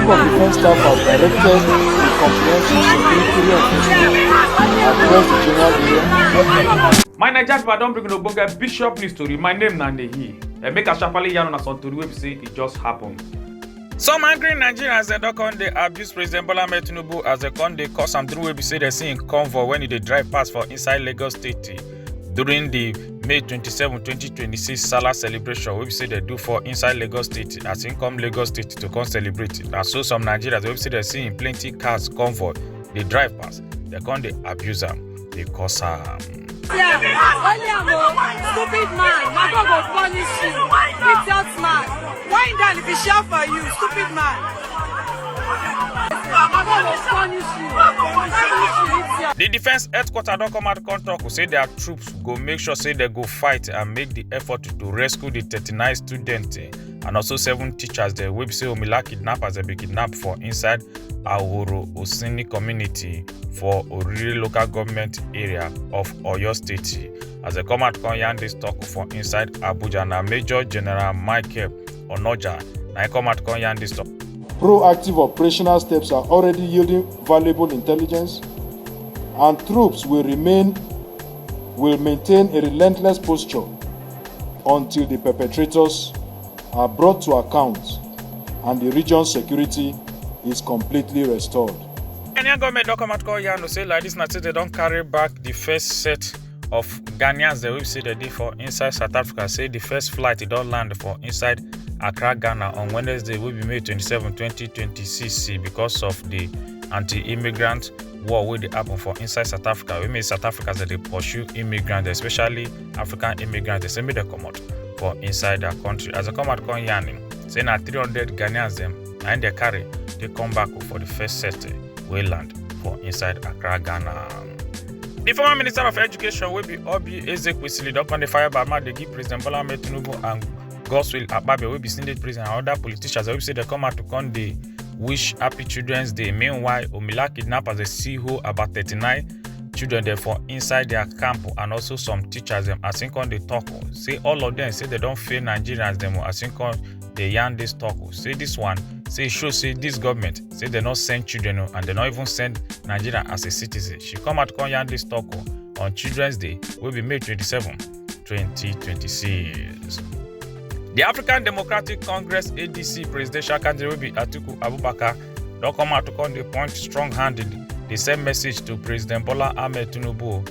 Chief of Defense Staff have directed a comprehensive security enforcement across the general area. My Nigeria, I don't bring no boga Bishop news story. My name Nandehi. Make a sharply yarn on a son to the website. It just happened. Some angry Nigerians they don't come they abuse President Bola Ahmed Tinubu as they come they cause some through we say they see in convoy when they drive past for inside Lagos State during the May 27, 2026 Salah celebration. We say they do for inside Lagos State as in come Lagos State to come celebrate. And so some Nigerians we say they see in plenty cars convoy they drive past. They come they abuse them. They cause Yeah, stupid man, my God will punish you. Idiot man, why down if he shout for you, stupid man. My God will punish you. The defense headquarters don't come out contract say their troops go make sure say they go fight and make the effort to rescue the 39 students and also 7 teachers. The wey say omila kidnappers they be kidnapped for inside Ahoro Osini community for Oriri local government area of Oyo State. As they come out come yarn this talk for inside Abuja na Major General Michael Onoja na come out come yarn this talk. Proactive operational steps are already yielding valuable intelligence, and troops will maintain a relentless posture until the perpetrators are brought to account and the region's security is completely restored. Ghanaian government don't come out call yarn to say like this, na say they don't carry back the first set of Ghanaians they will say they did for inside South Africa. Say the first flight it don't land for inside Accra, Ghana on Wednesday will be May 27, 2026 because of the anti-immigrant war will happen for inside South Africa. We make South Africans that they pursue immigrants, especially African immigrants, they say they come out for inside their country. As they come out come yarning, say na 300 Ghanaians them and they carry they come back for the first set will land for inside Accra, Ghana. The former Minister of Education will be Obi Ezekwesili up on the fire by they give President Bola Ahmed Tinubu and Godswill Akpabio will be Senate President and other politicians. Will say they come out to come the wish Happy Children's Day. Meanwhile, omila kidnappers they see who about 39 children there for inside their camp and also some teachers them. As in on the talk, say all of them say they don't fail Nigerians them. As in on they yarn this talk, say this one. Say show say this government say they not send children and they not even send Nigeria as a citizen. She come out come yarn this talk on Children's Day will be May 27, 2026. The African Democratic Congress ADC presidential candidate will be Atiku Abubakar. Don't come out to come the point strong-handed the same message to President Bola Ahmed Tinubu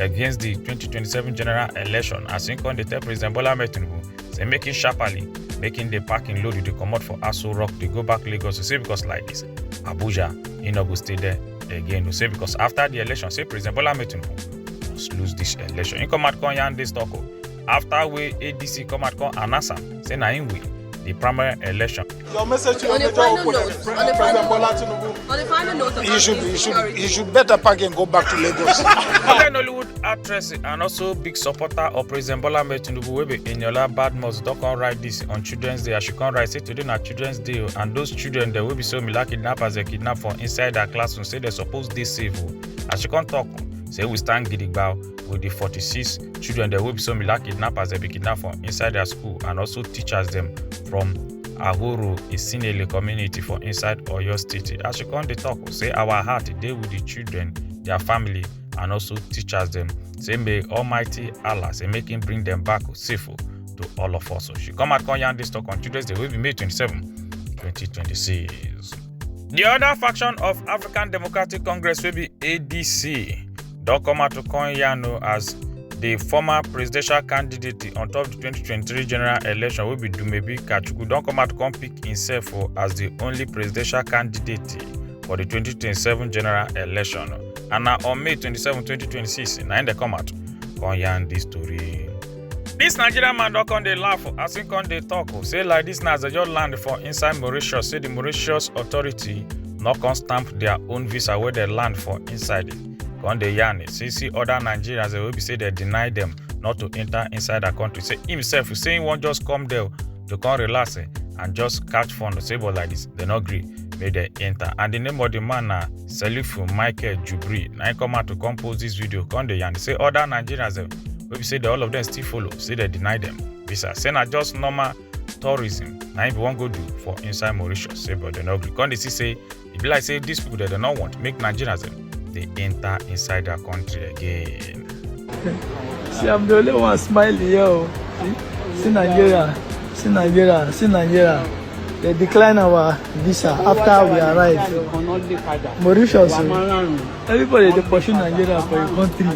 against the 2027 general election. As in come they tell President Bola Ahmed Tinubu say making sharply making the parking load to come out for Aso Rock to go back Lagos to say because like this Abuja he no go stay there again to say because after the election say President Bola Ahmed Tinubu must lose this election. He come out come yarn this talk after we ADC come out come announce say na him win the primary election. Your message to your major opponent, President Bola Tinubu. On the final note, He should better pack and go back to Lagos. Then Hollywood actress and also big supporter of President Bola Ahmed Tinubu will be Eniola Badmus. Don't come write this on Children's Day. I should come write say today na Children's Day and those children they will be so omila kidnappers they kidnap from inside their classroom say they supposed they safe. I should come talk say we stand gidigba with the 46 children that will be so omila kidnappers they be kidnapped from inside their school and also teachers them from Ahoro Isinele community for inside Oyo State. As she come they talk say our heart they with the children, their family and also teachers them. Say may Almighty Allah say make him bring them back safe to all of us. So she come out come yarn this talk on Children's Day will be May 27, 2026. The other faction of African Democratic Congress will be ADC. Don't come out to come yarn as the former presidential candidate on top of the 2023 general election will be Dumebi Kachuku. Don't come out to come pick himself as the only presidential candidate for the 2027 general election. And now on May 27, 2026, now they come out come yarn this story. This Nigerian man don't come they laugh as he come they talk. Say like this now they just land for inside Mauritius. Say the Mauritius authority not come stamp their own visa where they land for inside it. Come they yarn it. See other Nigerians they will be say they deny them not to enter inside the country. Say himself say he won't just come there to come relax and just catch fun. Say but like this they not agree. May they enter. And the name of the man na Selifu Michael Jubri. Now he come out to compose this video. Come they yarn. Say other Nigerians we say that all of them still follow. Say they deny them visa. Say na just normal tourism. Now if you want go do for inside Mauritius, say but they no agree. Come they say it be like say these people that they don't want make Nigerians they enter inside their country again. See, I'm the only one smiling, yo. See Nigeria, see Nigeria, see Nigeria. They decline our visa after we arrive. Mauritius, everybody they pursue Nigeria for a country.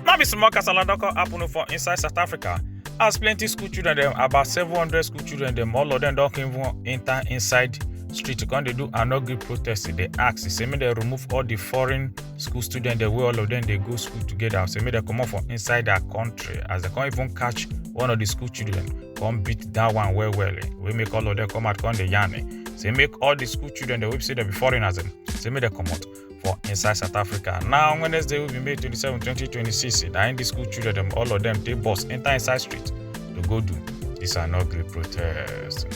Now be small kasala don happen for inside South Africa. As plenty school children, them about 700 school children, them all of them don't even enter inside street. When they do inaugural protest, they ask, say me they remove all the foreign school students, the way all of them they go school together. Say me they come out from inside their country, as they can't even catch one of the school children, come beat that one well. We make all of them come out, come the yarn. Say make all the school children, the website they be foreigners, say me they come out for inside South Africa. Now Wednesday will be May 27, 2026. Now in the school children, them all of them they bus enter inside street to go do this inaugural protest.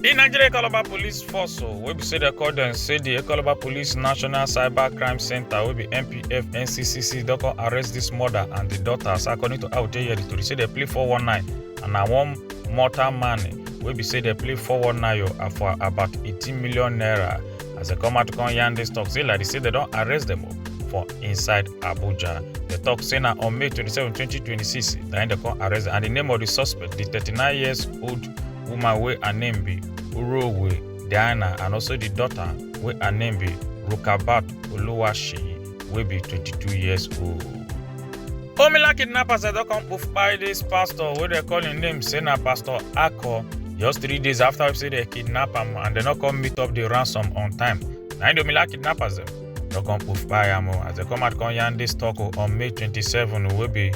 The Nigeria Calabar Police Force, we be say they call them say the Calabar Police National Cyber Crime Center, we be MPF NCCC, they can arrest this mother and the daughters. According to out here, the say they play 419 and now one mortal man. We be say they play 419 for about 18 million naira. As they come out to yarn this talk, say like they say they don't arrest them for inside Abuja. The talk say now on May 27, 2026, then they come arrest them. And the name of the suspect, the 39 years old woman wey her name be Urowe Diana, and also the daughter wey her name be Rukabat Oluwaseyi wey be 22 years old. Omila kidnappers don come off by this pastor wey they call him name say na Pastor Ako. Just 3 days after we say they kidnap him and they not come meet up the ransom on time. Now the Omila kidnappers don't come off by him as they come at yarn this talk on May 27 will be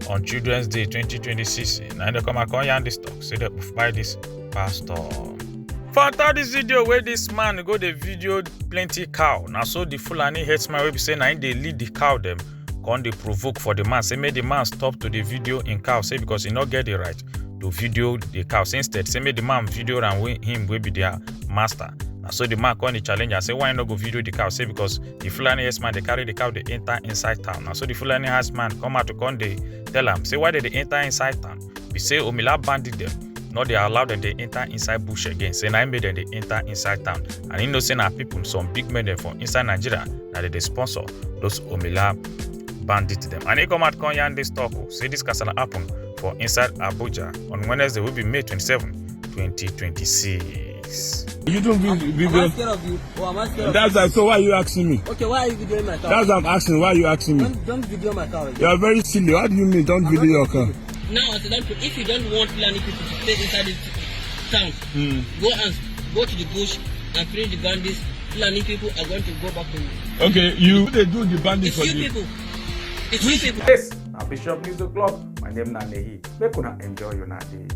on Children's Day 2026. Now they come at yarn this talk say they off by this pastor. For this video where this man go the video plenty cow. Now so the Fulani herdsman will be saying now they lead the cow them. Come they provoke for the man. Say make the man stop to the video in cow. Say because he not get the right to video the cows. Instead, say make the man video and him will be their master. And so the man come the challenge and say why not go video the cow? Say because the Fulani herdsman they carry the cow they enter inside town. And so the Fulani herdsman come out to come they tell him say why did they enter inside town? We say omila bandit them. Not they allow them they enter inside bush again. Say now made them they enter inside town. And you know say now people some big men them from inside Nigeria that they sponsor those omila bandit them. And they come out come yarn this talk. Say this castle happen for inside Abuja on Wednesday will be May 27, 2026. You don't video. I'm scared of you. Oh, I'm scared That's that. So why are you asking me? Okay, why are you videoing my car? That's what I'm asking. Why are you asking me? Don't video my car again. You are very silly. What do you mean? Don't video your car. Now, if you don't want Fulani people to stay inside this town, go to the bush and free the bandits. Fulani people are going to go back to you. Okay, they do the bandits for It's you you. people. It's you people. Yes, now Bishop News Club. My name is Nanehi. Make una enjoy your day.